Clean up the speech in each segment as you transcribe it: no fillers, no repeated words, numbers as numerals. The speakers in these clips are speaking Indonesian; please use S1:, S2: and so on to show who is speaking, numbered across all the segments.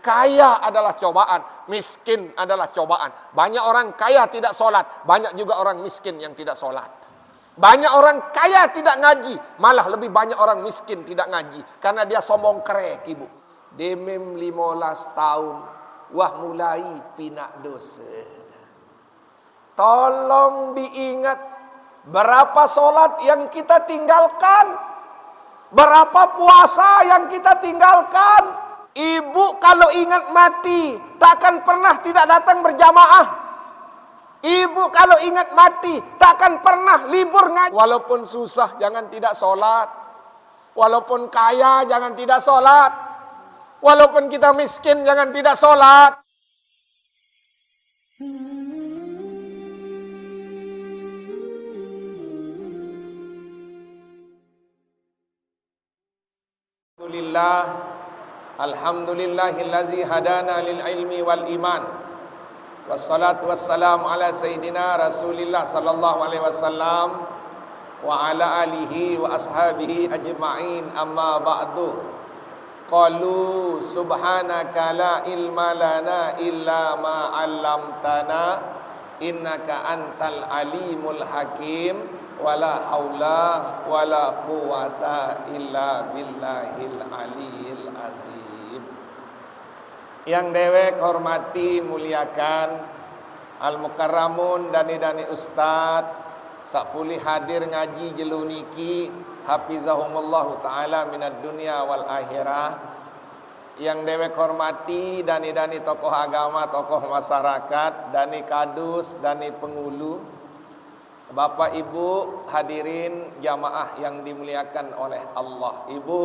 S1: Kaya adalah cobaan, miskin adalah cobaan. Banyak orang kaya tidak sholat, banyak juga orang miskin yang tidak sholat. Banyak orang kaya tidak ngaji, malah lebih banyak orang miskin tidak ngaji. Karena dia sombong kerek, ibu. Demim 15 tahun, wah mulai pinak dosa. Tolong diingat, berapa sholat yang kita tinggalkan, berapa puasa yang kita tinggalkan. Ibu kalau ingat mati, takkan pernah tidak datang berjamaah. Ibu kalau ingat mati, takkan pernah libur ngaji. Walaupun susah, jangan tidak sholat. Walaupun kaya, jangan tidak sholat. Walaupun kita miskin, jangan tidak sholat. Alhamdulillahillazi hadana lil ilmi wal iman. Wassalatu wassalamu ala sayyidina Rasulillah sallallahu alaihi wasallam wa ala alihi wa ashabihi ajma'in, amma ba'du. Qalu subhanaka la ilma lana illa ma 'allamtana innaka antal alimul hakim wala haula wala quwata illa billahil aliyil azim. Yang dewek hormati muliakan al-mukarramun dani-dani ustad sapuli hadir ngaji jeluniki hafizahumullahu taala minad dunya wal akhirah. Yang dewek hormati dani-dani tokoh agama, tokoh masyarakat, dani kadus, dani pengulu, Bapak Ibu hadirin jamaah yang dimuliakan oleh Allah. Ibu,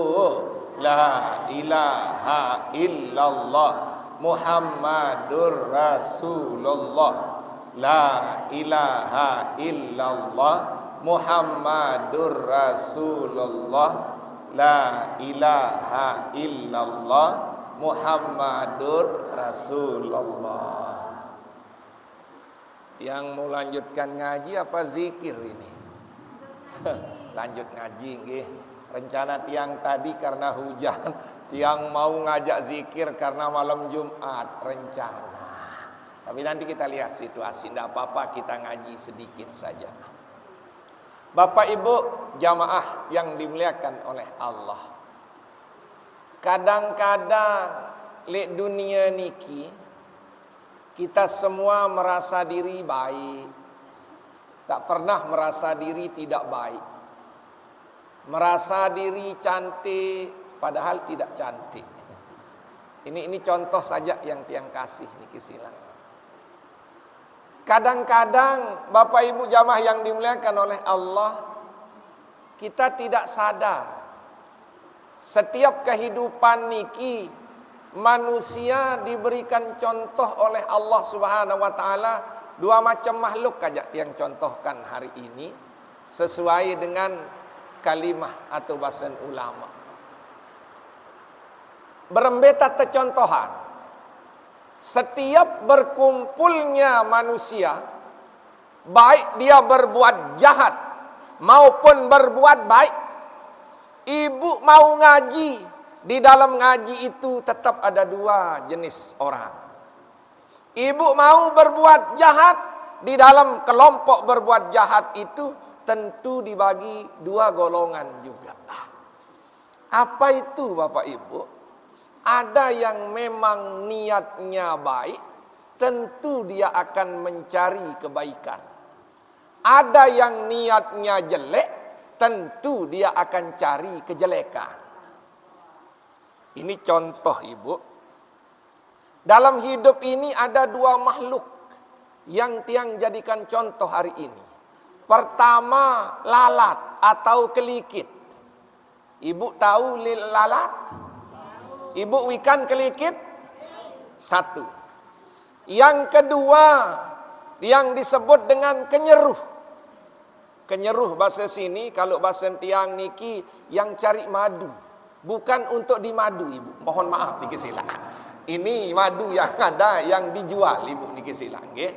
S1: la ilaha illallah Muhammadur Rasulullah. La ilaha illallah Muhammadur Rasulullah. La ilaha illallah Muhammadur Rasulullah. Yang mau lanjutkan ngaji apa zikir ini? Lanjut ngaji nggih. Rencana tiang tadi karena hujan, tiang mau ngajak zikir karena malam Jumat rencana. Tapi nanti kita lihat situasi, tidak apa-apa kita ngaji sedikit saja. Bapak Ibu jamaah yang dimuliakan oleh Allah. Kadang-kadang di dunia niki kita semua merasa diri baik, tak pernah merasa diri tidak baik. Merasa diri cantik, padahal tidak cantik. Ini contoh saja yang tiang kasih niki silang. Kadang-kadang Bapak Ibu jamaah yang dimuliakan oleh Allah, kita tidak sadar. Setiap kehidupan niki manusia diberikan contoh oleh Allah Subhanahu wa taala, dua macam makhluk aja yang contohkan hari ini sesuai dengan kalimah atau bahasan ulama. Berembeta tercontohan. Setiap berkumpulnya manusia, baik dia berbuat jahat maupun berbuat baik, ibu mau ngaji, di dalam ngaji itu tetap ada dua jenis orang. Ibu mau berbuat jahat, di dalam kelompok berbuat jahat itu tentu dibagi dua golongan juga. Apa itu Bapak Ibu? Ada yang memang niatnya baik, tentu dia akan mencari kebaikan. Ada yang niatnya jelek, tentu dia akan cari kejelekan. Ini contoh Ibu. Dalam hidup ini ada dua makhluk yang tiang jadikan contoh hari ini. Pertama, lalat atau kelikit. Ibu tahu lalat? Ibu ikan kelikit? Satu. Yang kedua, yang disebut dengan kenyeruh. Kenyeruh bahasa sini, kalau bahasa tiang niki yang cari madu. Bukan untuk dimadu Ibu. Mohon maaf niki silang. Ini madu yang ada yang dijual Ibu niki silang nggih.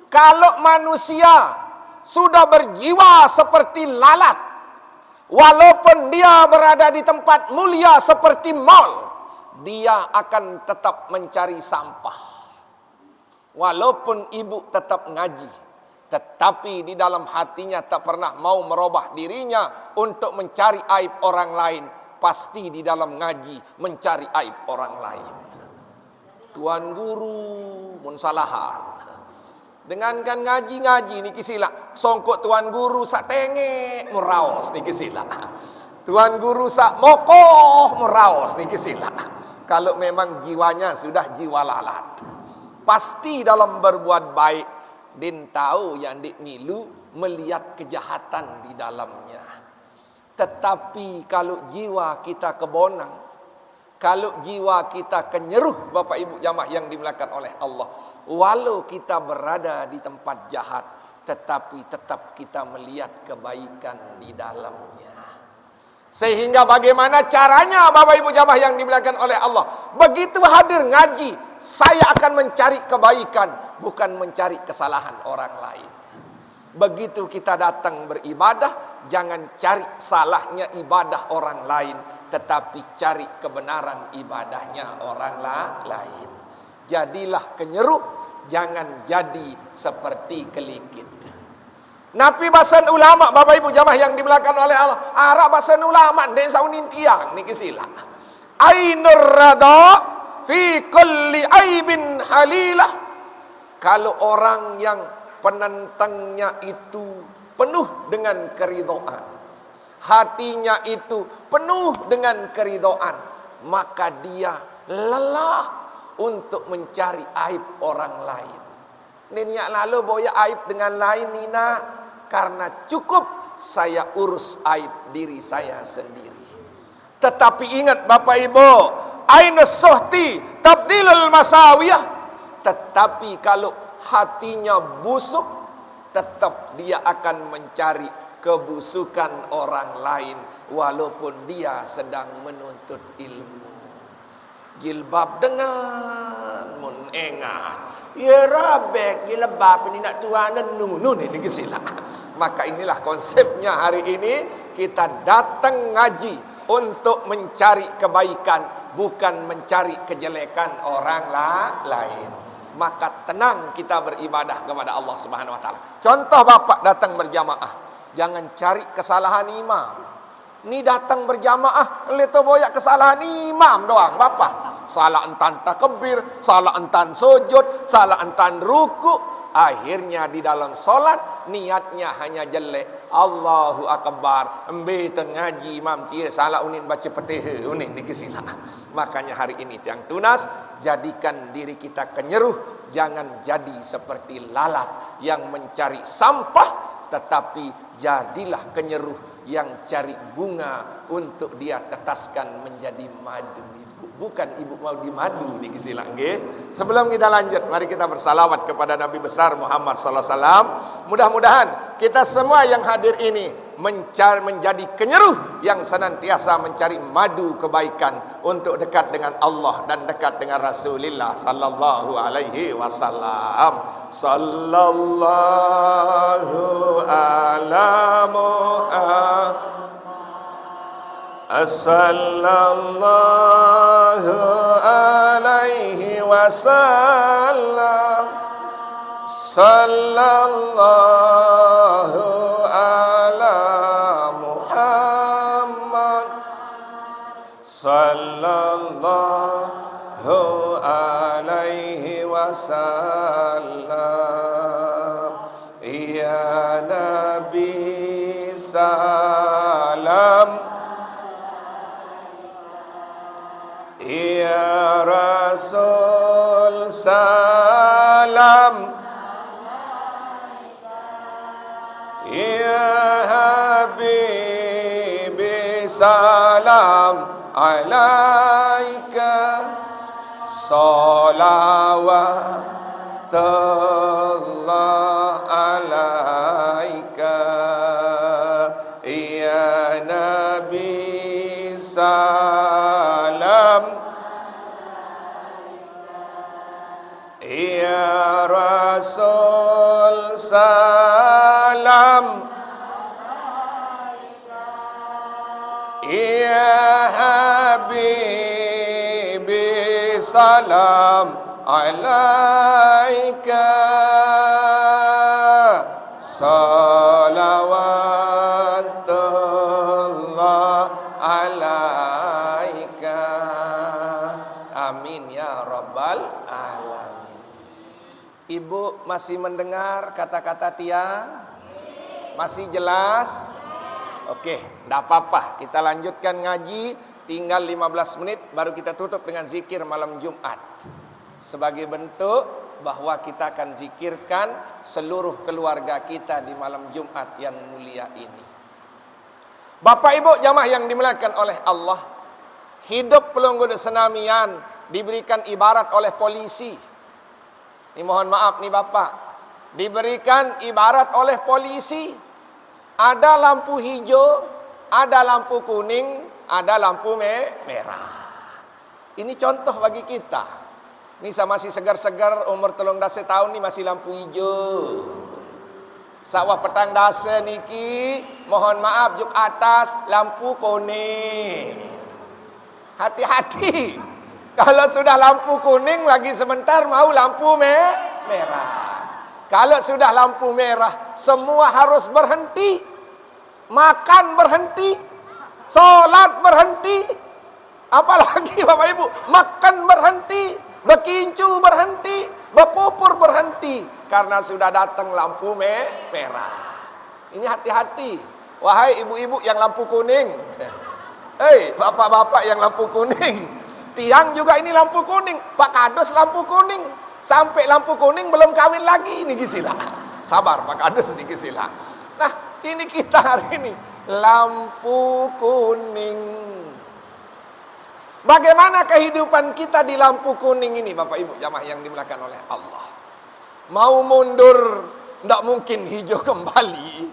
S1: Kalau manusia sudah berjiwa seperti lalat, walaupun dia berada di tempat mulia seperti mal, dia akan tetap mencari sampah. Walaupun ibu tetap ngaji, tetapi di dalam hatinya tak pernah mau merubah dirinya untuk mencari aib orang lain. Pasti di dalam ngaji mencari aib orang lain. Tuan guru mensalahan. Dengan kan ngaji niki sila. Songkok tuan guru sak tengek meraos niki sila. Tuan guru sak mokoh meraos niki sila. Kalau memang jiwanya sudah jiwa lalat, pasti dalam berbuat baik din tahu yang dik milu melihat kejahatan di dalamnya. Tetapi kalau jiwa kita kebonang, kalau jiwa kita kenyeruh, Bapak Ibu jamaah yang dimuliakan oleh Allah, walau kita berada di tempat jahat, tetapi tetap kita melihat kebaikan di dalamnya. Sehingga bagaimana caranya Bapak Ibu jamaah yang dimuliakan oleh Allah? Begitu hadir ngaji, saya akan mencari kebaikan, bukan mencari kesalahan orang lain. Begitu kita datang beribadah, jangan cari salahnya ibadah orang lain, tetapi cari kebenaran ibadahnya orang lain. Jadilah kenyeruh, jangan jadi seperti kelikit. Nabi bahasan ulama, Bapak Ibu jamaah yang dimuliakan oleh Allah, Arab bahasan ulama den saunin tiang niki sila. Ainur rada fi kulli aibin halilah. Kalau orang yang penentangnya itu penuh dengan keridhaan, hatinya itu penuh dengan keridhaan, maka dia lelah untuk mencari aib orang lain. Niniak lalu boya aib dengan lain nina, karena cukup saya urus aib diri saya sendiri. Tetapi ingat Bapak Ibu, ainus suhti tabdilul masawiyah. Tetapi kalau hatinya busuk, tetap dia akan mencari kebusukan orang lain walaupun dia sedang menuntut ilmu. Jilbab dengan munengat, ya rabek jilbab ini nak tuanan nun ini kesila. Maka inilah konsepnya hari ini, kita datang ngaji untuk mencari kebaikan, bukan mencari kejelekan orang lain. Maka tenang kita beribadah kepada Allah Subhanahu wa taala. Contoh bapak datang berjamaah, jangan cari kesalahan imam. Ni datang berjamaah, leto boyak kesalahan imam doang bapak. Salah entan takbir, salah entan sujud, salah entan ruku. Akhirnya di dalam solat niatnya hanya jelek. Allahu akbar. Embe tengaji imam tie salah unin baca Fatihah unin nikisila. Makanya hari ini tiang tunas, jadikan diri kita kenyeruh, jangan jadi seperti lalat yang mencari sampah, tetapi jadilah kenyeruh yang cari bunga untuk dia tetaskan menjadi madu. Bukan ibu mau di madu niki sila nggih. Sebelum kita lanjut, mari kita bersalawat kepada Nabi besar Muhammad sallallahu alaihi wasallam. Mudah-mudahan kita semua yang hadir ini menjadi kenyeruh yang senantiasa mencari madu kebaikan untuk dekat dengan Allah dan dekat dengan Rasulullah sallallahu alaihi wasallam. Sallallahu ala Muhammad. Sallallahu alaihi wasallam. Sallallahu ala Muhammad. Sallallahu alaihi wasallam. Ya Nabi salam, ya Rasul salam, ya Habibi salam alaika, salawatullah alaika, ya Nabi salam, ya Rasul salam, ya Habib salam alaika salawatullah alaika. Amin ya rabbal alamin. Ibu masih mendengar kata-kata tiang? Masih jelas? Oke, tidak apa-apa. Kita lanjutkan ngaji. Tinggal 15 menit baru kita tutup dengan zikir malam Jumat. Sebagai bentuk bahwa kita akan zikirkan seluruh keluarga kita di malam Jumat yang mulia ini. Bapak Ibu jamaah yang dimuliakan oleh Allah, hidup pelunggu senamian diberikan ibarat oleh polisi. Ini mohon maaf nih Bapak, diberikan ibarat oleh polisi. Ada lampu hijau, ada lampu kuning, ada lampu merah. Ini contoh bagi kita. Ini saya masih segar-segar, umur 13 tahun ini masih lampu hijau. Sawah petang dasa niki, mohon maaf juk atas lampu kuning. Hati-hati. Kalau sudah lampu kuning lagi sebentar mau lampu merah. Kalau sudah lampu merah, semua harus berhenti. Makan berhenti, sholat berhenti. Apalagi Bapak Ibu, makan berhenti, berkincu berhenti, berpupur berhenti. Karena sudah datang lampu merah. Ini hati-hati. Wahai ibu-ibu yang lampu kuning. Hei, bapak-bapak yang lampu kuning. Tiang juga ini lampu kuning. Pak Kades lampu kuning. Sampai lampu kuning belum kawin lagi ini kisila. Sabar Pak Kades ini kisila. Nah, ini kita hari ini lampu kuning. Bagaimana kehidupan kita di lampu kuning ini Bapak Ibu jamaah yang dimuliakan oleh Allah? Mau mundur tidak mungkin hijau kembali.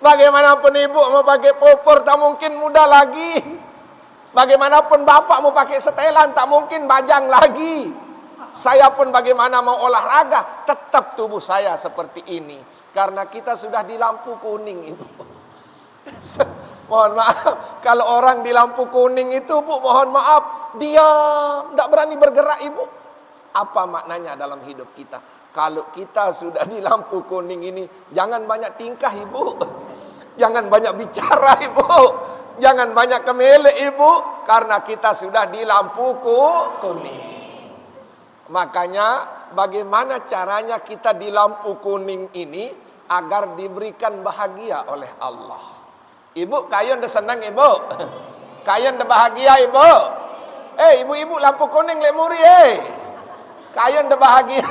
S1: Bagaimanapun ibu mau pakai popor tak mungkin muda lagi. Bagaimanapun bapak mau pakai setelan tak mungkin bajang lagi. Saya pun bagaimana mau olahraga, tetap tubuh saya seperti ini. Karena kita sudah di lampu kuning, Ibu. Mohon maaf, kalau orang di lampu kuning itu, Bu, mohon maaf, diam, tidak berani bergerak, Ibu. Apa maknanya dalam hidup kita? Kalau kita sudah di lampu kuning ini, jangan banyak tingkah, Ibu. Jangan banyak bicara, Ibu. Jangan banyak kemelek, Ibu. Karena kita sudah di lampu kuning. Makanya bagaimana caranya kita di lampu kuning ini agar diberikan bahagia oleh Allah. Ibu, kayun dah senang ibu. Kayun dah bahagia ibu. Ibu-ibu lampu kuning lek muri Kayun dah bahagia.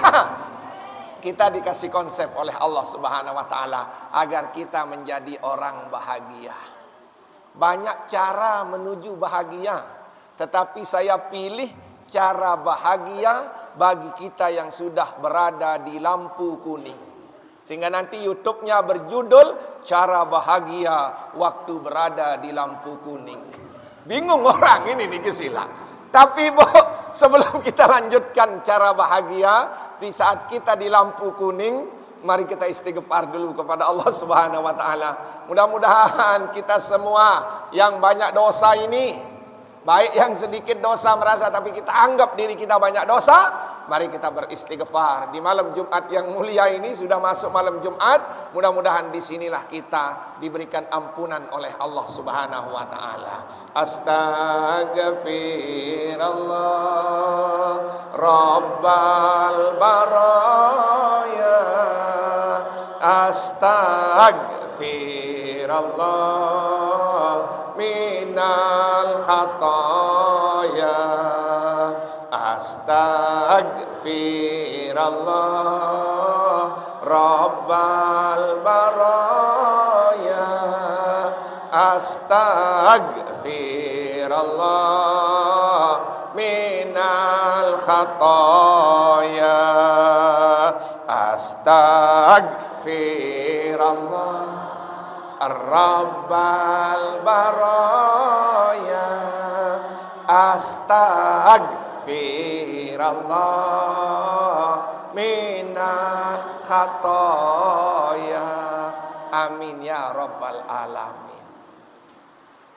S1: Kita dikasih konsep oleh Allah Subhanahu wa taala agar kita menjadi orang bahagia. Banyak cara menuju bahagia, tetapi saya pilih cara bahagia bagi kita yang sudah berada di lampu kuning. Sehingga nanti YouTube-nya berjudul Cara Bahagia Waktu Berada di Lampu Kuning. Bingung orang ini nih kesila. Tapi Bu, sebelum kita lanjutkan cara bahagia di saat kita di lampu kuning, mari kita istighfar dulu kepada Allah Subhanahu wa taala. Mudah-mudahan kita semua yang banyak dosa ini, baik yang sedikit dosa merasa tapi kita anggap diri kita banyak dosa, mari kita beristighfar. Di malam Jumat yang mulia ini sudah masuk malam Jumat, mudah-mudahan disinilah kita diberikan ampunan oleh Allah Subhanahu wa taala. Astaghfirullah Rabbal baraya. Astaghfirullah minal khataya. Astaghfirullah Rabbal baraya. Astaghfirullah minal khataya. Astaghfirullah Rabbal baraya. Astaghfirullah minal khataya. Amin ya rabbal alamin.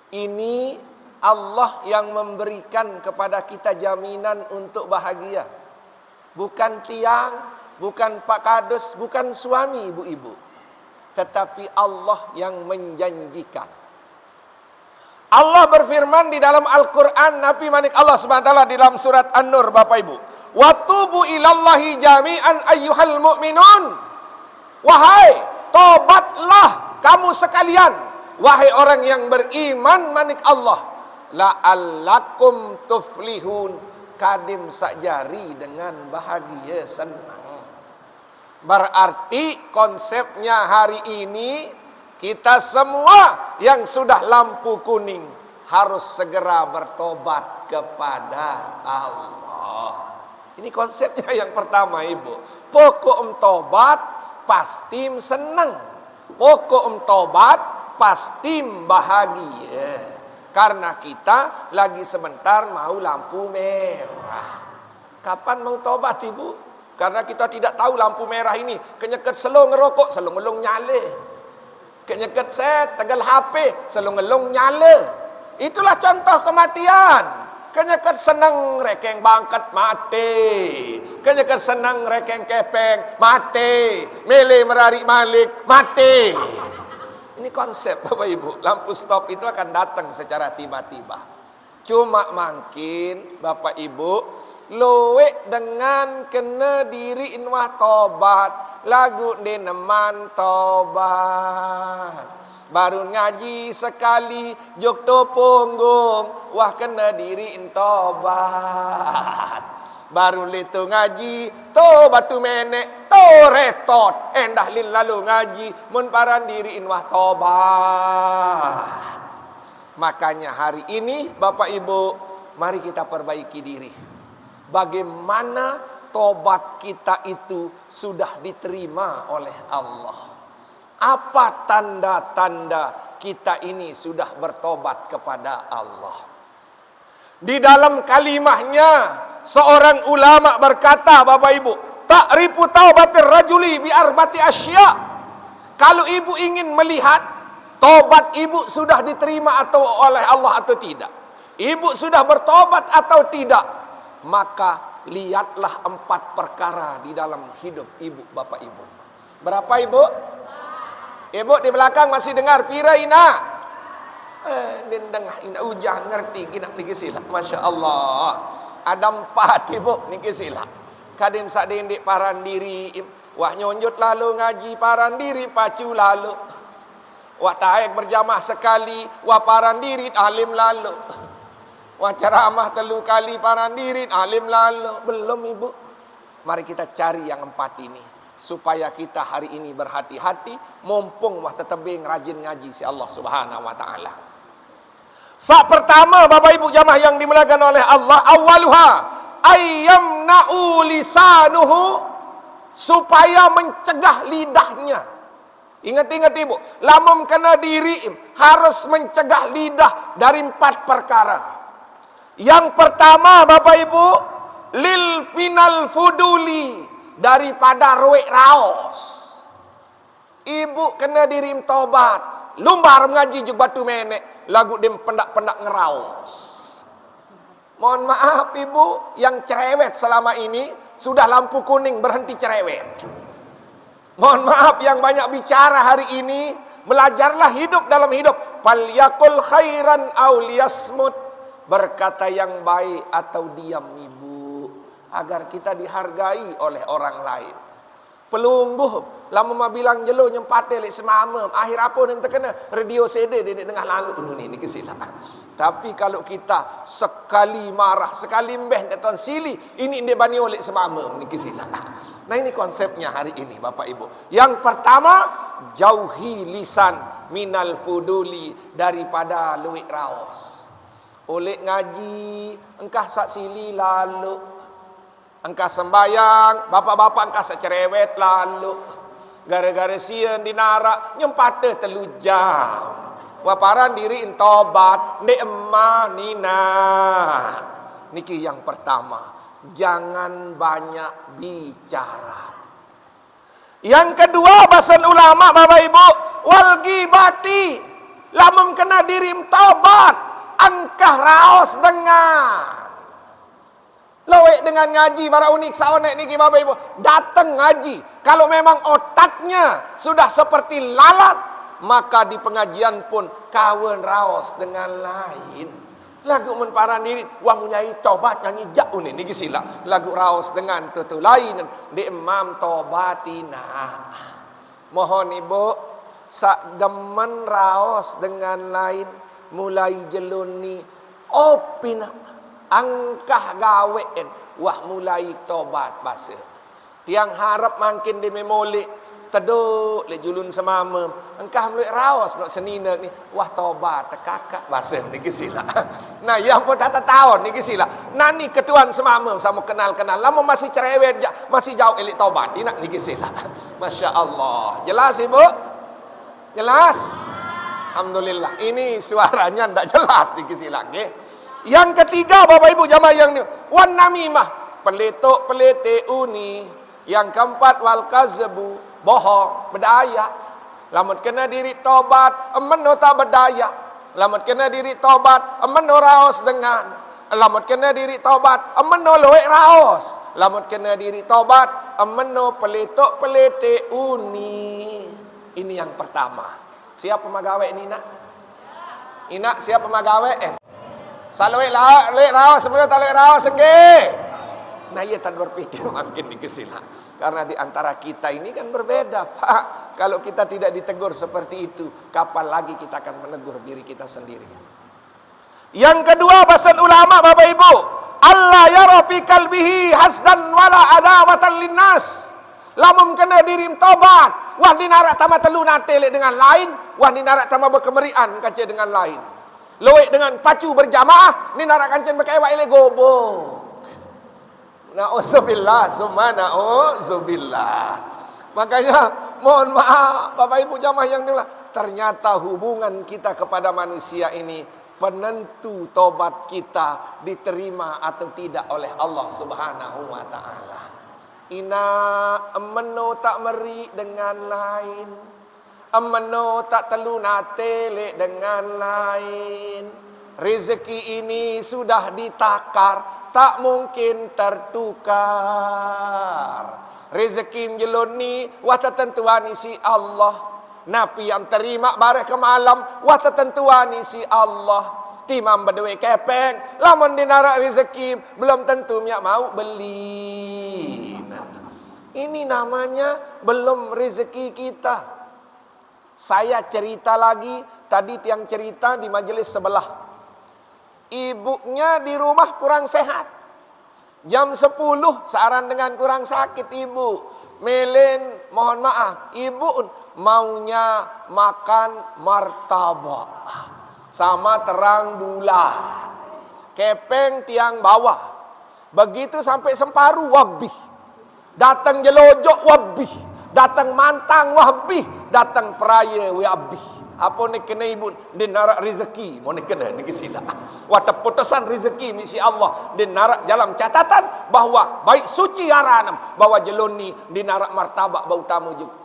S1: Ini Allah yang memberikan kepada kita jaminan untuk bahagia. Bukan tiang, bukan Pak Kades, bukan suami ibu-ibu. Tetapi Allah yang menjanjikan. Allah berfirman di dalam Al-Quran, Nabi manik Allah SWT di dalam surat An-Nur, Bapak Ibu. Watubu ilallahi jami'an ayyuhal mu'minun. Wahai, tobatlah kamu sekalian. Wahai orang yang beriman manik Allah. La'allakum tuflihun. Kadim sakjari dengan bahagia senang. Berarti konsepnya hari ini, kita semua yang sudah lampu kuning harus segera bertobat kepada Allah. Ini konsepnya yang pertama, Ibu. Pokok tobat pasti senang. Pokok tobat pasti bahagia. Karena kita lagi sebentar mau lampu merah. Kapan mau tobat, Ibu? Karena kita tidak tahu lampu merah ini. Kenyeket selong ngerokok, selong ngelong nyala. Kenyeket set, tegal HP, selong ngelong nyala. Itulah contoh kematian. Kenyeket senang rekeng bangkat mati. Kenyeket senang rekeng kepeng mati. Mele merarik malik mati. Ini konsep Bapak Ibu. Lampu stop itu akan datang secara tiba-tiba. Cuma makin Bapak Ibu loek dengan kena diri inwah tobat. Lagu neman tobat. Baru ngaji sekali jok to punggung. Wah kena diri in tobat. Baru litu ngaji to batu menek to retot. Endah lin lalu ngaji mun paran diri inwah tobat. Makanya hari ini Bapak Ibu, mari kita perbaiki diri. Bagaimana tobat kita itu sudah diterima oleh Allah. Apa tanda-tanda kita ini sudah bertobat kepada Allah. Di dalam kalimahnya seorang ulama berkata, Bapak Ibu, ta'rifu taubatir rajuli bi arbati asya. Kalau ibu ingin melihat tobat ibu sudah diterima atau oleh Allah atau tidak, ibu sudah bertobat atau tidak, maka lihatlah 4 perkara di dalam hidup ibu, Bapak Ibu. Berapa Ibu? Ibu di belakang masih dengar pira ina? Dendengah ina ujah ngerti kita niki sila. Masya Allah. Ada 4 Ibu niki sila. Kadim sadendik paran diri. Wah nyonjot lalu ngaji paran diri pacu lalu. Wah taek berjamaah sekali. Wah paran diri alim lalu. Wah ceramah 3 kali paran diri alim lalu. Belum Ibu. Mari kita cari yang 4 ini. Supaya kita hari ini berhati-hati. Mumpung wah tetebing rajin ngaji si Allah subhanahu wa ta'ala. Saat pertama Bapak Ibu jamaah yang dimuliakan oleh Allah. Awaluha ayyamna'u lisanuhu. Supaya mencegah lidahnya. Ingat-ingat Ibu. Lamun kena diri harus mencegah lidah dari 4 perkara. Yang pertama Bapak Ibu, lil final fuduli, daripada roek raos. Ibu kena dirim tobat, lumbar ngaji juga batu menek, lagu dem pendak-pendak ngeraos. Mohon maaf Ibu yang cerewet selama ini sudah lampu kuning berhenti cerewet. Mohon maaf yang banyak bicara hari ini, belajarlah hidup dalam hidup. Falyakul khairan aw liyasmut. Berkata yang baik atau diam Ibu, agar kita dihargai oleh orang lain. Pelungguh lama bilang jelo nyempate lek semamam, akhir apa yang terkena radio CD di tengah lalu ini kesilapan. Tapi kalau kita sekali marah, sekali mbeh teton sili, ini ndek bani oleh semamam ni kesilapan. Nah ini konsepnya hari ini Bapak Ibu. Yang pertama, jauhi lisan minal fuduli, daripada luwik raos. Oleh ngaji, engkah sak sili lalu. Engkah sembayang, bapak-bapak engkah sak cerewet lalu. Gara-gara sian dinarak, nyempate 3 jam. Waparan diri intobat, ndek emah nina. Niki yang pertama. Jangan banyak bicara. Yang kedua, bahasan ulama Bapak Ibu, wal ghibati. Lamun kena diri tobat. angkah raos dengan. Lowek dengan ngaji, para unik saonek niki Bapak Ibu, datang ngaji. Kalau memang otaknya sudah seperti lalat, maka di pengajian pun kawan raos dengan lain. Lagu men para diri, wang nyai tobat nyanyi jauh niki sila. Lagu raos dengan tutu lain di imam tobatina. Mohon Ibu, sak demen raos dengan lain, mulai jeluni opina angkah gawein wah mulai tobat basa. Tiang harap makin di memoli teduk le julun semama engkah mulai rawas nak senina ni wah tobat tekakak basa niki sila. Nah yang pun tak tahu niki sila. Nani ketuan semama sama kenal-kenal lama masih cerewet masih jauh elik tobat nak niki sila. Masya-Allah. Jelas Ibu? Jelas? Alhamdulillah. Ini suaranya ndak jelas niki sila nggih. Yang ketiga Bapak Ibu jamaah yang ni wan namimah, peletok pelete uni. Yang keempat wal kazbu, bohong, berdaya. Lamun kena diri tobat, emeno tak berdaya. Lamun kena diri tobat, emeno raos dengan. Lamun kena diri tobat, emeno loek raos. Lamun kena diri tobat, emeno peletok pelete uni. Ini yang pertama. Siapa magawe ini nak? Ina siapa magawe? Salwe lek rawas sebelum tak lek rawas sengge. Nah ia tak berpikir makin dikesila. Karena di antara kita ini kan berbeda Pak. Kalau kita tidak ditegur seperti itu, kapan lagi kita akan menegur diri kita sendiri? Yang kedua bahasan ulama Bapak Ibu, Allah yara fi qalbihi hasdan wala adawatan linnas. Lamun kena dirim tobat, wah dinarak tama telu nate dengan lain, wah dinarak tama berkemerian kaca dengan lain. Loek dengan pacu berjamaah, ni nak kancen berkaiwak ile gobok. Na'udzubillah, summa na'udzubillah. Makanya mohon maaf Bapak Ibu jamaah yang dimuliakan, ternyata hubungan kita kepada manusia ini penentu tobat kita diterima atau tidak oleh Allah Subhanahu wa taala. Ina emeno tak meri dengan lain. Amano tak telu nate dengan lain. Rezeki ini sudah ditakar, tak mungkin tertukar. Rezeki jelun ni wah tertentuan si Allah. Napi yang terima barek ke malam wah tertentuan si Allah. Timam berdua kepeng, lamun dinarak rezeki belum tentu miak mau beli. Ini namanya belum rezeki kita. Saya cerita lagi, tadi tiang cerita di majelis sebelah. Ibunya di rumah kurang sehat. Jam 10 searan dengan kurang sakit ibu. Melen, mohon maaf, ibu maunya makan martabak sama terang bulan. Kepeng tiang bawah. Begitu sampai Semparu wabih. Datang jelojok wabih. Datang mantang wabih. Datang peraya wabih. Apa ni kena ibu dia narak rezeki, mau ni kena ni kesila. Wata putusan rezeki misi Allah dia narak dalam catatan bahawa baik suci haranam bahawa jelun ni dia narak martabak bau tamu juga.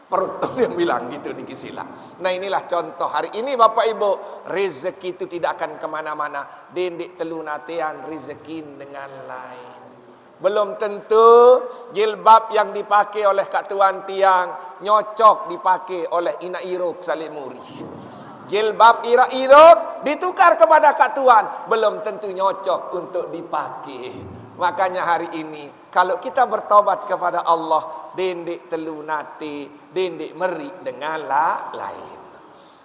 S1: Perut yang bilang gitu ni kesila. Nah inilah contoh hari ini Bapak Ibu, rezeki itu tidak akan kemana-mana. Dendik telu natean rezeki dengan lain. Belum tentu jilbab yang dipakai oleh Kak Tuan Tiang nyocok dipakai oleh Ina Iruk Salimuri. Jilbab Ira Iruk ditukar kepada Kak Tuan, belum tentu nyocok untuk dipakai. Makanya hari ini kalau kita bertobat kepada Allah, dendik telu nate, dendik meri dengan lain.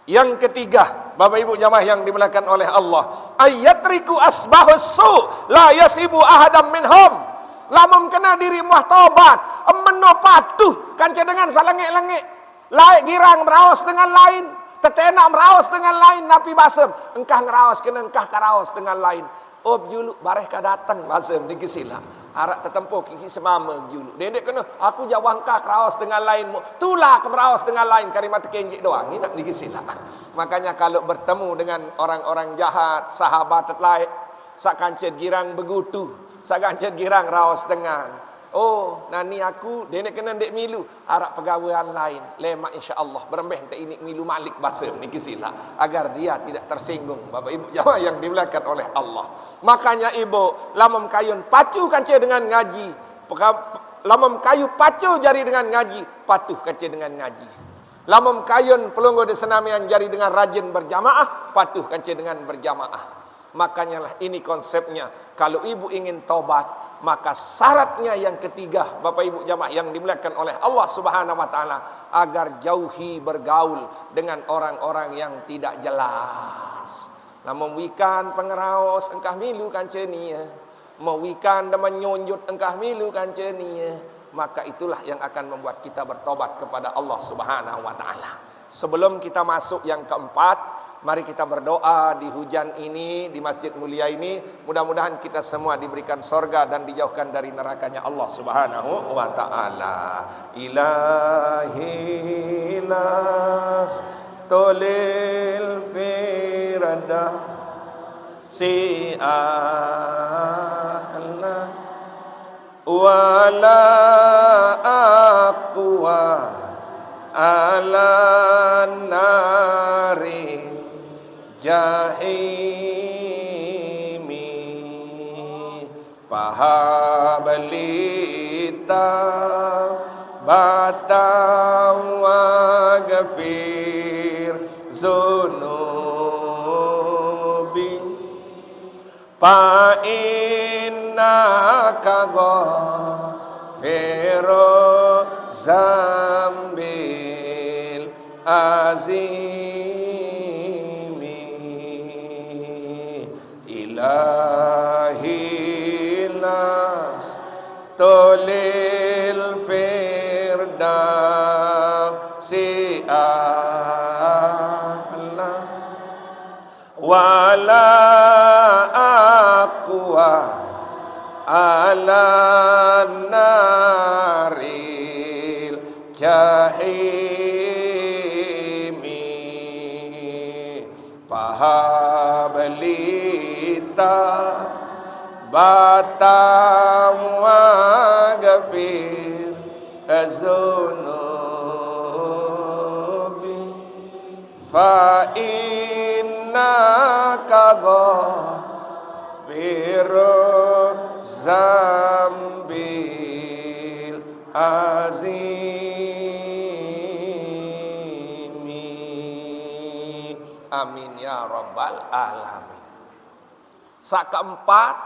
S1: Yang ketiga, Bapak Ibu jamaah yang dimuliakan oleh Allah, ayatriku asbahus su la yasibu ahadam minhum. Lamun kena diri muah tobat, emeno patuh kanca dengan salengek-lengek, laik girang meraos dengan lain, tetenak meraos dengan lain, napi basem, engkah ngeraos kena engkah karaos dengan lain. Ob juluk bareh ka datang basem ni kisila. Arak tertempuh kiki semama juluk. Dedek kena aku jawangkah karaos dengan lainmu. Tulah ke meraos dengan lain karimat kenjik doang. Ini nak ni kisila. Makanya kalau bertemu dengan orang-orang jahat, sahabat lain, sak kanca girang begutu, sak kanca girang raos dengan. Oh, nani aku dene kena ndek milu, harap pegawaian lain. Lemak insya-Allah berembeh tak ini milu malik basem niki sila agar dia tidak tersinggung. Bapak Ibu jamaah yang dimuliakan oleh Allah. Makanya Ibu, lamam kayun pacu kancil dengan ngaji. Lamam kayu pacu jari dengan ngaji, patuh kancil dengan ngaji. Lamam kayun pelunggu di senamian jari dengan rajin berjamaah, patuh kancil dengan berjamaah. Makanya lah ini konsepnya. Kalau ibu ingin tobat, maka syaratnya yang ketiga, Bapak Ibu jamaah yang dimuliakan oleh Allah Subhanahu wa taala, agar jauhi bergaul dengan orang-orang yang tidak jelas. Namun wikan pengeraos engkah milu kancenia, mewikan dan menyunjut engkah milu kancenia, maka itulah yang akan membuat kita bertobat kepada Allah Subhanahu wa taala. Sebelum kita masuk yang keempat, mari kita berdoa di hujan ini, di masjid mulia ini. Mudah-mudahan kita semua diberikan sorga dan dijauhkan dari nerakanya Allah Subhanahu wa ta'ala. Ilahi las tolil firada si ahla wala aqwa ala nari jahimi pahabalita batawa gafir zunubi pa innaka ghafiru zambil azimi ilahi las tolil firdausi a'la wala aqwa ala naril jahimi pahabalita batam wa gafir azunubi fa innaka ghafiru zambil azimi. Amin ya rabbal alamin. Sak keempat,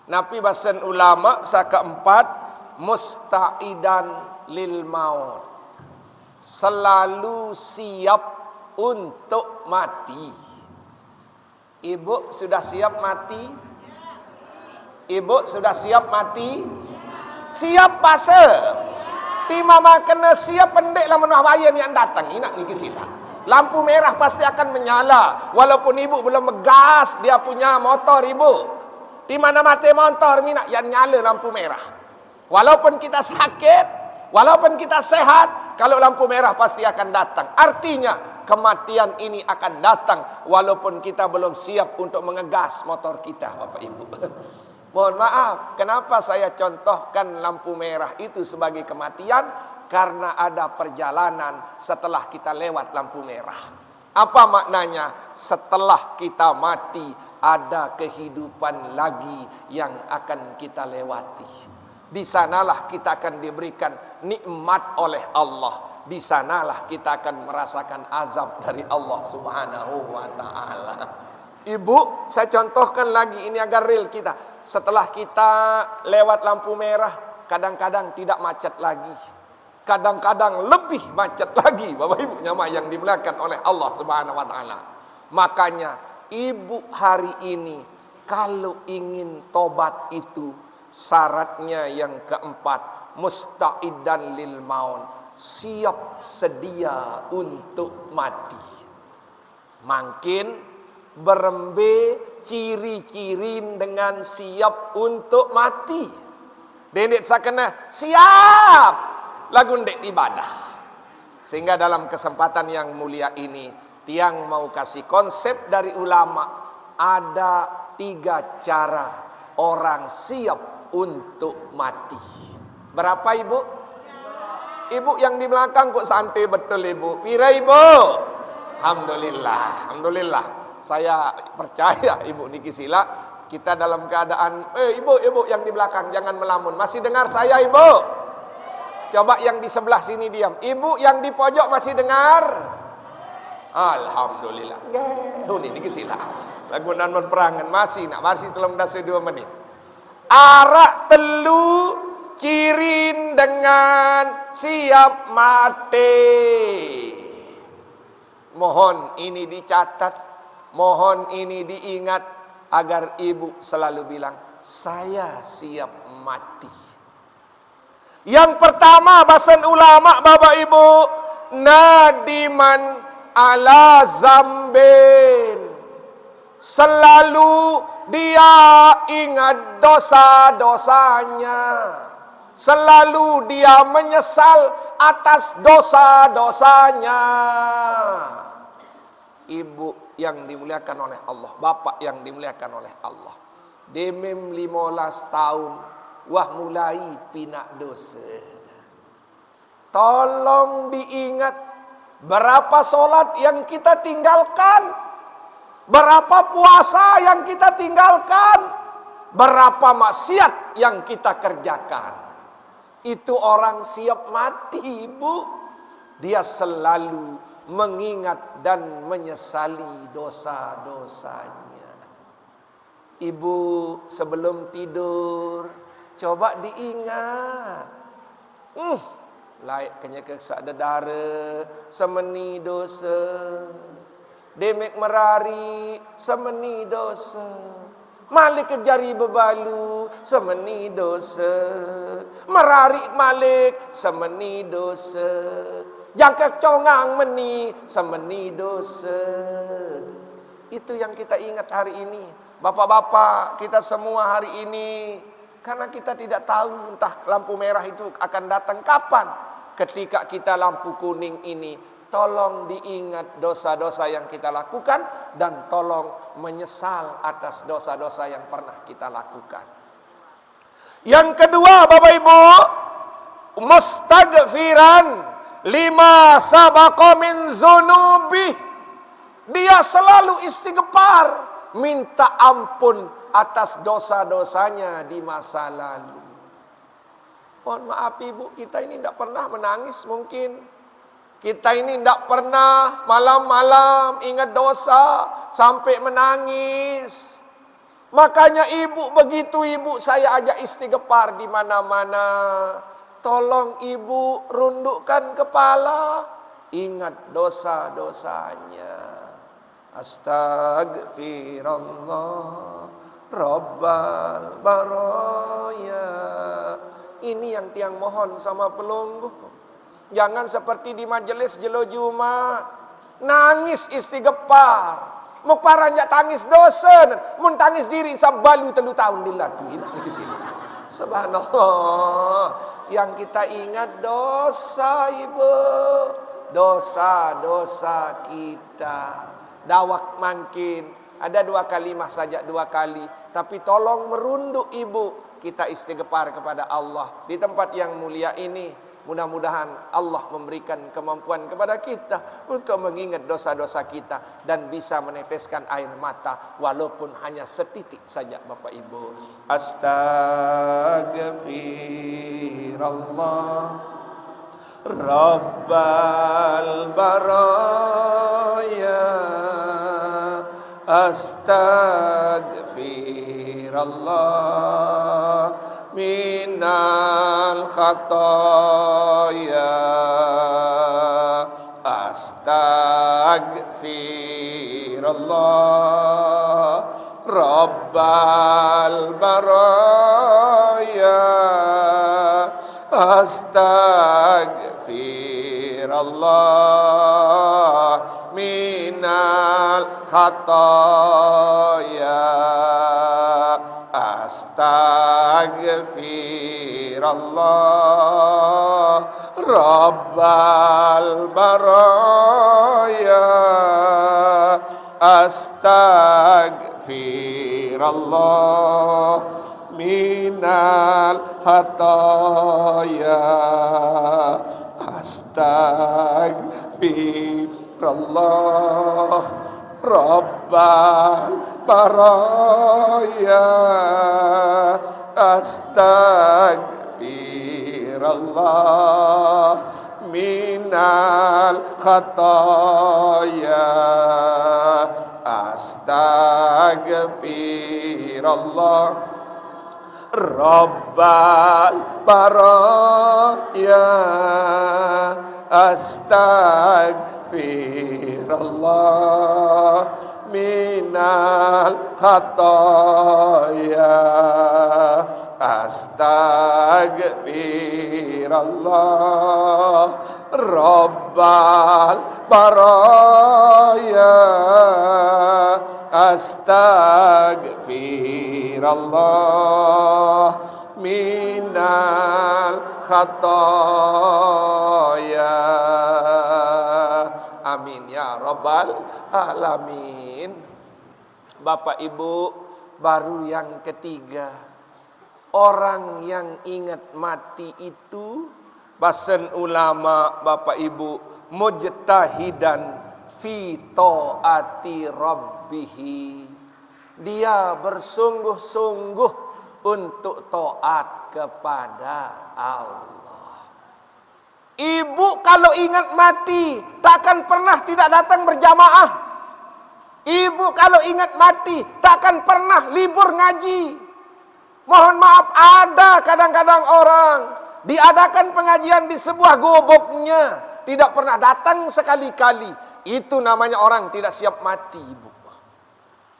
S1: napi bahasan ulama sak keempat, musta'idan lil maut, selalu siap untuk mati. Ibu sudah siap mati? Ibu sudah siap mati? Siap pase. Timama kena siap pendek lah menah bayan yang datang. Inak ni kisita. Lampu merah pasti akan menyala. Walaupun ibu belum megas dia punya motor ibu. Di mana mati motor minak yang nyala lampu merah. Walaupun kita sakit, walaupun kita sehat, kalau lampu merah pasti akan datang. Artinya kematian ini akan datang walaupun kita belum siap untuk mengegas motor kita, Bapak Ibu. Mohon maaf, kenapa saya contohkan lampu merah itu sebagai kematian? Karena ada perjalanan setelah kita lewat lampu merah. Apa maknanya? Setelah kita mati, ada kehidupan lagi yang akan kita lewati. Di sanalah kita akan diberikan nikmat oleh Allah. Di sanalah kita akan merasakan azab dari Allah Subhanahu wa taala. Ibu, saya contohkan lagi ini agar real kita. Setelah kita lewat lampu merah, kadang-kadang tidak macet lagi. Kadang-kadang lebih macet lagi, Bapak Ibu jamaah yang dimuliakan oleh Allah Subhanahu wa taala. Makanya ibu hari ini kalau ingin tobat itu syaratnya yang keempat, musta'idan lil maut, siap sedia untuk mati. Makin berembe ciri-cirin dengan siap untuk mati. Dendek sakena siap lagu ndek ibadah. Sehingga dalam kesempatan yang mulia ini, tiang mau kasih konsep dari ulama, ada 3 cara orang siap untuk mati. Berapa ibu? Ibu yang di belakang kok santai betul ibu. Pira ibu? Alhamdulillah, alhamdulillah. Saya percaya ibu niki sila. Kita dalam keadaan, ibu yang di belakang jangan melamun. Masih dengar saya ibu? Coba yang di sebelah sini diam. Ibu yang di pojok masih dengar? Alhamdulillah. Ini sila. Lagu nan perangan masih telung dasa 2 menit. Arak telu kirin dengan siap mati. Mohon ini dicatat, mohon ini diingat agar ibu selalu bilang, saya siap mati. Yang pertama bahasan ulama Bapak Ibu, nadiman ala zambin. Selalu dia ingat dosa-dosanya. Selalu dia menyesal atas dosa-dosanya. Ibu yang dimuliakan oleh Allah, bapak yang dimuliakan oleh Allah, demem 15 tahun wah mulai pinak dosa. Tolong diingat berapa solat yang kita tinggalkan, berapa puasa yang kita tinggalkan, berapa maksiat yang kita kerjakan. Itu orang siap mati ibu. Dia selalu mengingat dan menyesali dosa-dosanya. Ibu sebelum tidur coba diingat. Laik kenya kesak dedara semeni dosa. Demek merari semeni dosa. Malik kejari bebalu semeni dosa. Merarik malik semeni dosa. Jangkak congang meni semeni dosa. Itu yang kita ingat hari ini. Bapak-bapak kita semua hari ini. Karena kita tidak tahu entah lampu merah itu akan datang kapan. Ketika kita lampu kuning ini, tolong diingat dosa-dosa yang kita lakukan dan tolong menyesal atas dosa-dosa yang pernah kita lakukan. Yang kedua, Bapak Ibu, mustaghfiran lima sabaqa min zunubi. Dia selalu istighfar, minta ampun atas dosa-dosanya di masa lalu. Mohon maaf ibu, kita ini tidak pernah menangis mungkin. Kita ini tidak pernah malam-malam ingat dosa sampai menangis. Makanya ibu, begitu ibu saya ajak istighfar di mana-mana. Tolong ibu rundukkan kepala, ingat dosa-dosanya. Astagfirullah Rabbal baraya. Ini yang tiang mohon sama pelunggu. Jangan seperti di majelis jelo Jumat, nangis istighfar. Mau paranjak tangis dosa, mun tangis diri sabalu 3 tahun dilaku. Ini di sini. Subhanallah. Yang kita ingat dosa ibu, dosa-dosa kita. Dawak makin ada 2 kalimah saja, 2 kali. Tapi tolong merunduk ibu. Kita istighfar kepada Allah di tempat yang mulia ini. Mudah-mudahan Allah memberikan kemampuan kepada kita untuk mengingat dosa-dosa kita dan bisa meneteskan air mata walaupun hanya setitik saja Bapak Ibu. Astagfirullah Rabbal baraya. Astagfirullah minal khataya. Astagfirullah Rabbal baraya. Astagfirullah minal khataya. Astagfirullah Rabbal baraya. Astagfirullah minal hataya. Astagfirullah Rabbal baraya. Astagfirullah minal khataya. Astagfirullah Rabbal baraya. Astagfirullah minal khataya. Astagfirullah Rabbal baraya. Astagfirullah minal khataya. Amin ya rabbal alamin. Bapak Ibu, baru yang ketiga, orang yang ingat mati itu basen ulama Bapak Ibu mujtahidan fi taati rabbihi. Dia bersungguh-sungguh untuk taat kepada Allah. Ibu kalau ingat mati takkan pernah tidak datang berjamaah. Ibu kalau ingat mati takkan pernah libur ngaji. Mohon maaf, ada kadang-kadang orang diadakan pengajian di sebuah gubuknya, tidak pernah datang sekali-kali. Itu namanya orang tidak siap mati, Ibu.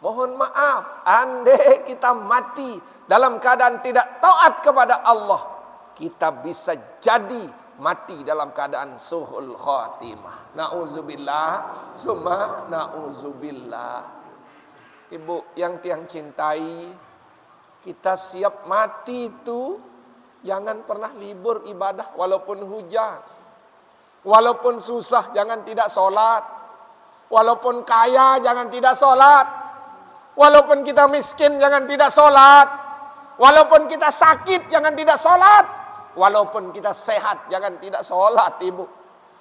S1: Mohon maaf, andai kita mati dalam keadaan tidak taat kepada Allah, kita bisa jadi mati dalam keadaan suhul khatimah. Na'udzubillah, summa na'udzubillah. Ibu yang tiang cintai, kita siap mati itu jangan pernah libur ibadah walaupun hujan. Walaupun susah jangan tidak sholat. Walaupun kaya jangan tidak sholat. Walaupun kita miskin jangan tidak sholat. Walaupun kita sakit jangan tidak sholat. Walaupun kita sehat jangan tidak sholat, Ibu.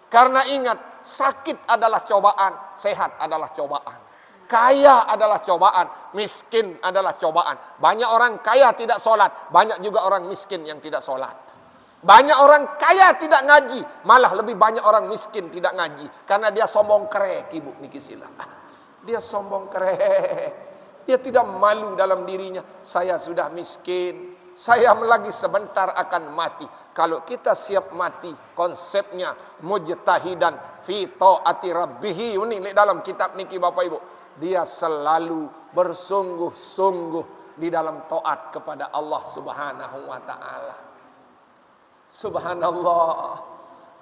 S1: Karena ingat, sakit adalah cobaan, sehat adalah cobaan. Kaya adalah cobaan, miskin adalah cobaan. Banyak orang kaya tidak sholat, banyak juga orang miskin yang tidak sholat. Banyak orang kaya tidak ngaji, malah lebih banyak orang miskin tidak ngaji. Karena dia sombong kerek, Ibu, niki sila. Dia sombong kerek. Dia tidak malu dalam dirinya. Saya sudah miskin, saya lagi sebentar akan mati. Kalau kita siap mati, konsepnya mujtahidan fi taati rabbihi. Ini dalam kitab niki Bapak Ibu. Dia selalu bersungguh-sungguh di dalam taat kepada Allah Subhanahu wa taala. Subhanallah.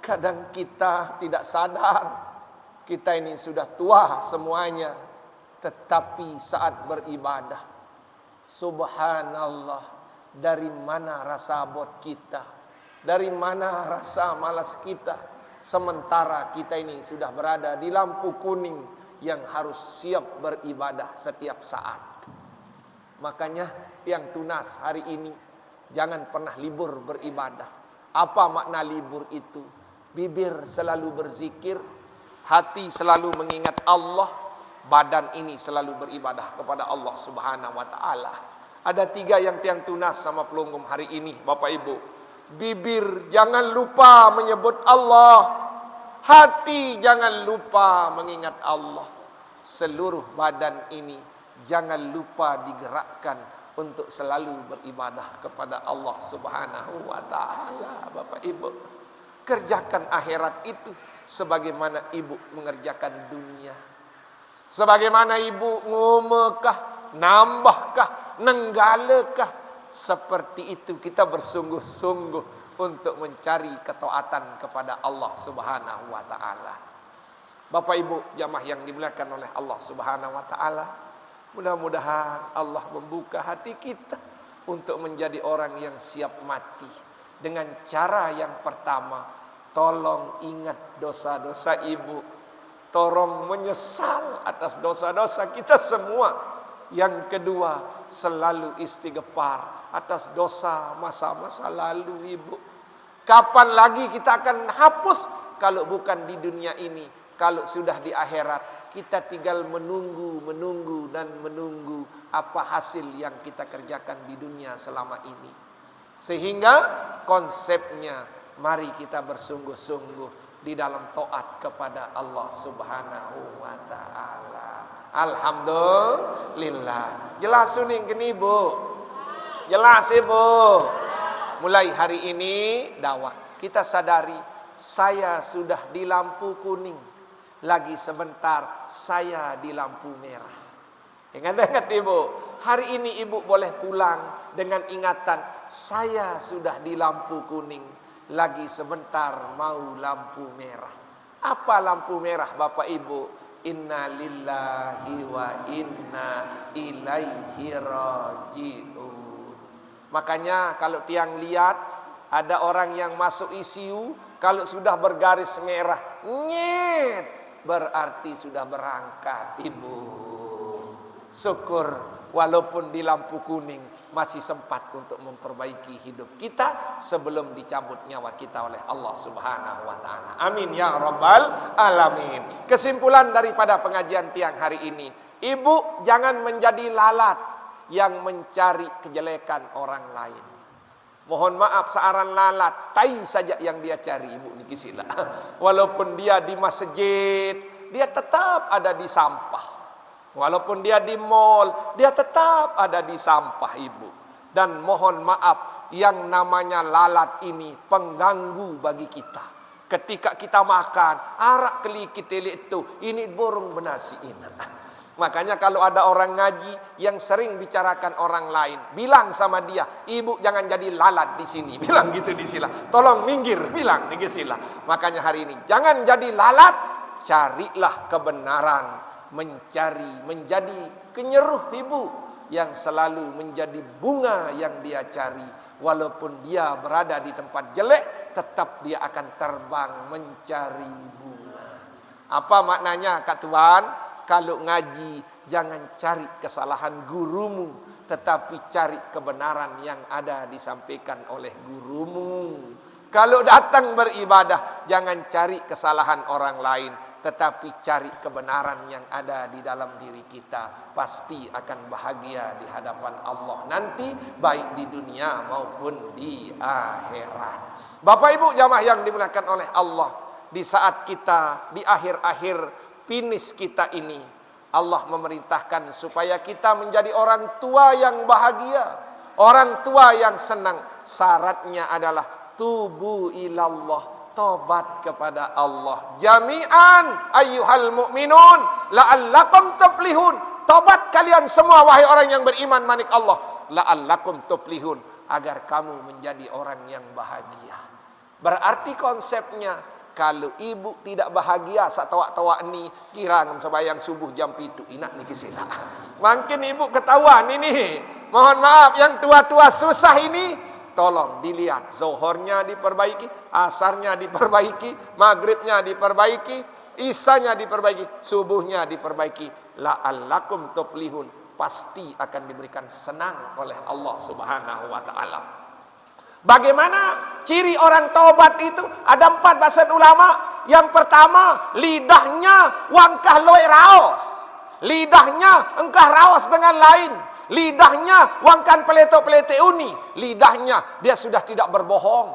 S1: Kadang kita tidak sadar kita ini sudah tua semuanya, tetapi saat beribadah, subhanallah, dari mana rasa abot kita, dari mana rasa malas kita, sementara kita ini sudah berada di lampu kuning yang harus siap beribadah setiap saat. Makanya yang tunas hari ini, jangan pernah libur beribadah. Apa makna libur itu? Bibir selalu berzikir, hati selalu mengingat Allah, badan ini selalu beribadah kepada Allah Subhanahu wa taala. Ada 3 yang tiang tunas sama pelunggum hari ini, Bapak Ibu. Bibir jangan lupa menyebut Allah. Hati jangan lupa mengingat Allah. Seluruh badan ini jangan lupa digerakkan untuk selalu beribadah kepada Allah Subhanahu wa taala. Bapak Ibu, kerjakan akhirat itu sebagaimana ibu mengerjakan dunia. Sebagaimana ibu ngomekah, nambahkah, nenggalekah, seperti itu kita bersungguh-sungguh untuk mencari ketaatan kepada Allah Subhanahu wa taala. Bapak Ibu jamaah yang dimuliakan oleh Allah Subhanahu wa taala, mudah-mudahan Allah membuka hati kita untuk menjadi orang yang siap mati. Dengan cara yang pertama, tolong ingat dosa-dosa ibu. Tolong menyesal atas dosa-dosa kita semua. Yang kedua, selalu istighfar atas dosa masa-masa lalu ibu. Kapan lagi kita akan hapus kalau bukan di dunia ini? Kalau sudah di akhirat, kita tinggal menunggu dan menunggu apa hasil yang kita kerjakan di dunia selama ini. Sehingga konsepnya, mari kita bersungguh-sungguh di dalam taat kepada Allah Subhanahu wa taala. Alhamdulillah. Jelas suning gini, Bu? Jelas, Ibu? Mulai hari ini dakwah. Kita sadari saya sudah di lampu kuning. Lagi sebentar saya di lampu merah. Ingat-ingat Ibu, hari ini Ibu boleh pulang dengan ingatan saya sudah di lampu kuning. Lagi sebentar mau lampu merah. Apa lampu merah Bapak Ibu? Inna lillahi wa inna ilaihi raji'un. Makanya kalau tiang lihat ada orang yang masuk ICU, kalau sudah bergaris merah, nyet, berarti sudah berangkat Ibu. Syukur walaupun di lampu kuning masih sempat untuk memperbaiki hidup kita sebelum dicabut nyawa kita oleh Allah Subhanahu wa taala. Amin ya rabbal alamin. Kesimpulan daripada pengajian tiang hari ini, Ibu jangan menjadi lalat yang mencari kejelekan orang lain. Mohon maaf, searan lalat, tai saja yang dia cari Ibu niki sila. Walaupun dia di masjid, dia tetap ada di sampah. Walaupun dia di mall, dia tetap ada di sampah Ibu. Dan mohon maaf, yang namanya lalat ini pengganggu bagi kita. Ketika kita makan, arak kelikit itu, ini burung benasi ini. Makanya kalau ada orang ngaji yang sering bicarakan orang lain, bilang sama dia, Ibu jangan jadi lalat di sini. Bilang gitu di sila. Tolong minggir, bilang di sila. Makanya hari ini jangan jadi lalat, carilah kebenaran, menjadi kenyeruh Ibu yang selalu menjadi bunga yang dia cari. Walaupun dia berada di tempat jelek, tetap dia akan terbang mencari bunga. Apa maknanya Kak Tuan? Kalau ngaji, jangan cari kesalahan gurumu, tetapi cari kebenaran yang ada disampaikan oleh gurumu. Kalau datang beribadah, jangan cari kesalahan orang lain, tetapi cari kebenaran yang ada di dalam diri kita. Pasti akan bahagia di hadapan Allah nanti, baik di dunia maupun di akhirat. Bapak Ibu jamaah yang dimuliakan oleh Allah, di saat kita di akhir-akhir finish kita ini, Allah memerintahkan supaya kita menjadi orang tua yang bahagia, orang tua yang senang. Syaratnya adalah tubu ilallah, tobat kepada Allah. Jami'an ayyuhal mu'minun la'allakum tuflihun. Tobat kalian semua wahai orang yang beriman manik Allah, la'allakum tuflihun, agar kamu menjadi orang yang bahagia. Berarti konsepnya, kalau ibu tidak bahagia saat tawak-tawak ni, kira ngam sembahyang subuh jam 7 inak ni kisila. Makin ibu ketahuan ini. Mohon maaf yang tua-tua susah ini, tolong dilihat. Zuhurnya diperbaiki, asarnya diperbaiki, maghribnya diperbaiki, isanya diperbaiki, subuhnya diperbaiki. La'allakum tuflihun, pasti akan diberikan senang oleh Allah Subhanahu wa taala. Bagaimana ciri orang taubat itu? Ada 4 bahasan ulama. Yang pertama, lidahnya wangkah loe raos. Lidahnya engkah raos dengan lain. Lidahnya wangkan peletok-peletek uni. Lidahnya dia sudah tidak berbohong.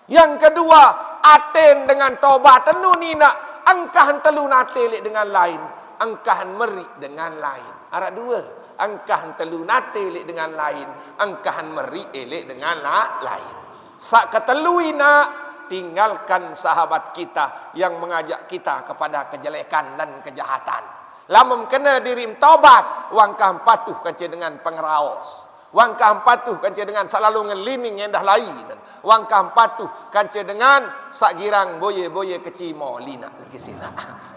S1: Yang kedua, aten dengan taubat tenu nina, engkah telu natelek dengan lain, engkah meri dengan lain. Ada 2. Engkah telu natelek dengan lain, engkah meri elek dengan lain. Sak keteluina, tinggalkan sahabat kita yang mengajak kita kepada kejelekan dan kejahatan. Lamun kena dirim taubat, wangkah patuh kaca dengan pengeraos. Wangkah patuh kaca dengan selalu ngelining endah lain. Wangkah patuh kaca dengan sak girang boye-boye kecimo lina kisila.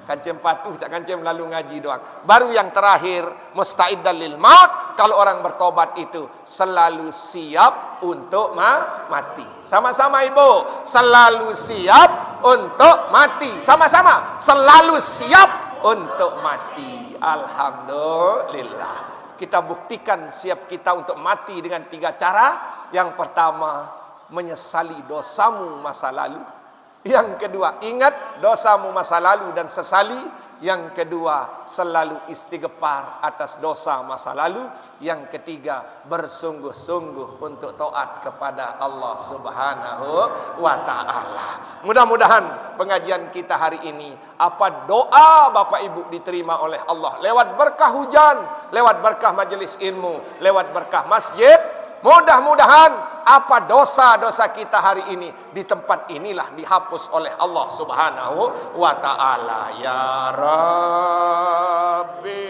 S1: Kancem patuh, tak kancem lalu ngaji doang. Baru yang terakhir, musta'iddan lil maut. Kalau orang bertobat itu selalu siap untuk mati. Sama-sama Ibu, selalu siap untuk mati. Sama-sama, selalu siap untuk mati. Alhamdulillah. kita buktikan siap kita untuk mati dengan 3 cara. Yang pertama, menyesali dosamu masa lalu. Yang kedua, ingat dosamu masa lalu dan sesali. Yang kedua, selalu istighfar atas dosa masa lalu. Yang ketiga, bersungguh-sungguh untuk taat kepada Allah Subhanahu wa ta'ala. Mudah-mudahan pengajian kita hari ini, apa doa Bapak Ibu diterima oleh Allah lewat berkah hujan, lewat berkah majelis ilmu, lewat berkah masjid. Mudah-mudahan apa dosa-dosa kita hari ini di tempat inilah dihapus oleh Allah Subhanahu wa ta'ala. Ya Rabbi